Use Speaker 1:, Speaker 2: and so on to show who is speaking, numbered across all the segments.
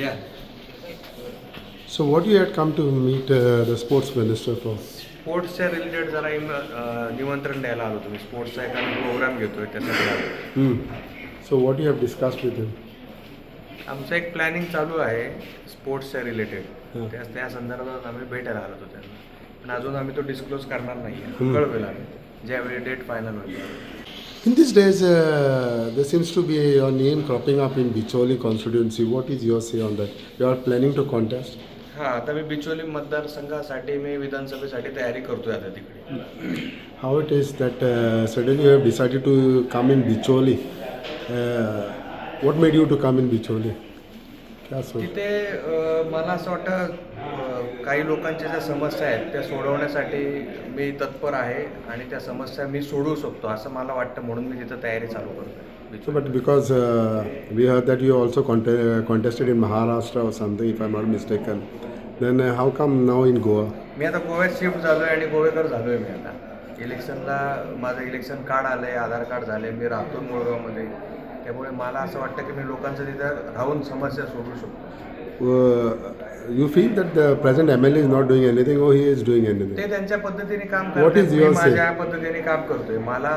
Speaker 1: Yeah.
Speaker 2: So what you had come to meet the sports minister for?
Speaker 1: स्पोर्ट्सच्या related जरा निमंत्रण द्यायला आलो तुम्ही. स्पोर्ट्सचा एक आम्ही प्रोग्राम घेतोय त्यासाठी आलो.
Speaker 2: So what you have discussed with him?
Speaker 1: आमचं एक प्लॅनिंग चालू आहे स्पोर्ट्सच्या रिलेटेड.
Speaker 2: हां.
Speaker 1: त्या संदर्भात आम्ही भेटायला आलो होतो त्यांना. पण अजून आम्ही तो डिस्क्लोज करणार नाही आहे. कळवेल आम्ही ज्यावेळी डेट फायनल होईल.
Speaker 2: In these days, there seems to be your name cropping up in Bicholi constituency. What is your say on that? You are planning to contest?
Speaker 1: हां, आता मी बिचोली मतदारसंघासाठी मी विधानसभेसाठी तयारी करतोय आता तिकडे.
Speaker 2: How it is that suddenly you have decided to come in Bicholi? What made you to come in Bicholi? क्या सोच?
Speaker 1: तिथे मला असं वाटतं काही लोकांच्या ज्या समस्या आहेत त्या सोडवण्यासाठी मी तत्पर आहे आणि त्या समस्या मी सोडवू शकतो असं मला वाटतं, म्हणून मी तिथं तयारी चालू करतो.
Speaker 2: So, but because we heard that you also contested in Maharashtra or something, if I'm not mistaken, then how come now in Goa?
Speaker 1: मी आता गोव्यात शिफ्ट झालो आहे आणि गोवेकर झालो आहे. मी आता इलेक्शनला माझं इलेक्शन कार्ड आलं आहे, आधार कार्ड झालं आहे, मी राहतो मुळगावमध्ये. त्यामुळे मला असं वाटतं की मी लोकांचं तिथं राहून समस्या सोडवू शकतो.
Speaker 2: You feel that the present MLA is not doing anything or he is doing anything?
Speaker 1: ते त्यांच्या पद्धतीने काम
Speaker 2: What is
Speaker 1: करतात, मी
Speaker 2: your say?
Speaker 1: माझ्या पद्धतीने काम करतोय. मला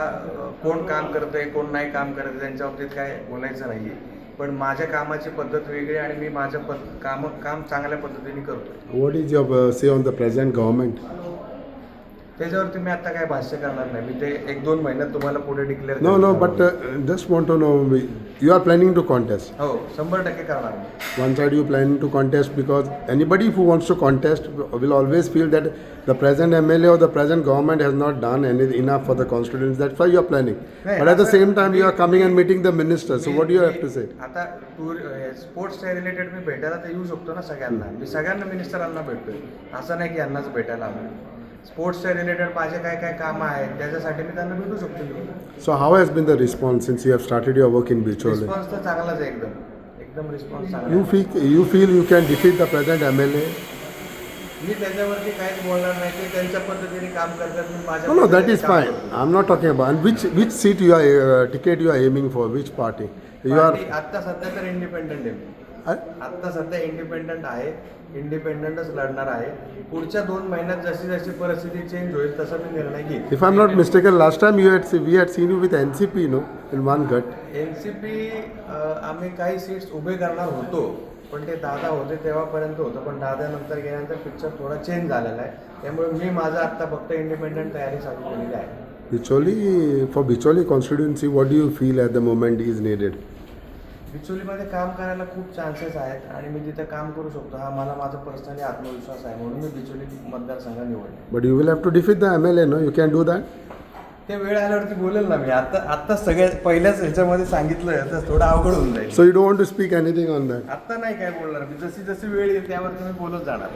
Speaker 1: कोण काम करतंय कोण नाही काम करत त्यांच्या बाबतीत काय बोलायचं नाही आहे. पण माझ्या कामाची पद्धत वेगळी आणि मी माझं काम चांगल्या पद्धतीने करतोय.
Speaker 2: What is your say on the present government?
Speaker 1: त्याच्यावरती मी आता काय भाष्य करणार नाही. मी ते 1-2 महिन्यात तुम्हाला पुढे declare
Speaker 2: No, but just want to know, you are planning to contest.
Speaker 1: हो 100% करणार मी.
Speaker 2: One side you planning to contest because anybody who wants to contest will always feel that the present MLA or the present government has not done anything enough for the constituents. That's why you are planning.
Speaker 1: नाही,
Speaker 2: But at the
Speaker 1: असं
Speaker 2: same time you are coming and meeting the minister. So what do you have to say?
Speaker 1: आता स्पोर्ट्सच्या related मी भेटायला तर येऊ शकतो ना सगळ्यांना. मी सगळ्यांना मिनिस्टरांना भेटतोय, असं नाही की यांनाच भेटायला आलो. स्पोर्ट्सच्या रिलेटेड माझे काय काय कामं आहेत त्याच्यासाठी मी त्यांना भेटू शकतो.
Speaker 2: So how has been the response since you have started your work in Bicholi?
Speaker 1: Response तर चांगलाच आहे, एकदम रिस्पॉन्स चांगला आहे.
Speaker 2: You feel you can defeat the present MLA?
Speaker 1: मी त्याच्यावरती काहीच बोलणार नाही. ते त्यांच्या पद्धतीने काम करतात, मी माझ्या
Speaker 2: No, that
Speaker 1: पद्धतीने
Speaker 2: is
Speaker 1: काम
Speaker 2: fine.
Speaker 1: करतो.
Speaker 2: I'm not talking about. And which seat you are ticket you are aiming for? Which party? You are.
Speaker 1: Party आत्ता सध्या तर इंडिपेंडंट आहे. आत्ता सध्या इंडिपेंडंट आहे, इंडिपेंडंटच लढणार आहे. पुढच्या 2 महिन्यात जशी जशी परिस्थिती चेंज होईल तसा मी निर्णय घेईन.
Speaker 2: If I'm not mistaken, last time we had seen you with NCP, no, in one gut.
Speaker 1: NCP आम्ही काही सीट्स उभे करणार होतो, पण ते दादा होते तेव्हापर्यंत होतं. पण दादानंतर गेल्यानंतर पिक्चर थोडा चेंज झालेला आहे. त्यामुळे मी माझं आत्ता फक्त इंडिपेंडंट तयारी चालू केलेली आहे.
Speaker 2: For Bicholi constituency, what do you feel at the moment is needed?
Speaker 1: बिचोलीमध्ये काम करायला खूप चान्सेस आहेत आणि मी तिथे काम करू शकतो, हा माझा पर्सनली आत्मविश्वास आहे. म्हणून मी बिचोली मतदारसंघ निवडले.
Speaker 2: But you will have to defeat the MLA, no? You can do that?
Speaker 1: ते वेळ आल्यावरती बोलेल ना मी. आत्ता सगळ्यात पहिल्याच ह्याच्यामध्ये सांगितलं तर थोडं अवघड होऊन जाईल.
Speaker 2: So you don't want to speak anything on that?
Speaker 1: आत्ता नाही काय बोलणार मी. जशी जशी वेळ येईल त्यावरती मी बोलत जाणार.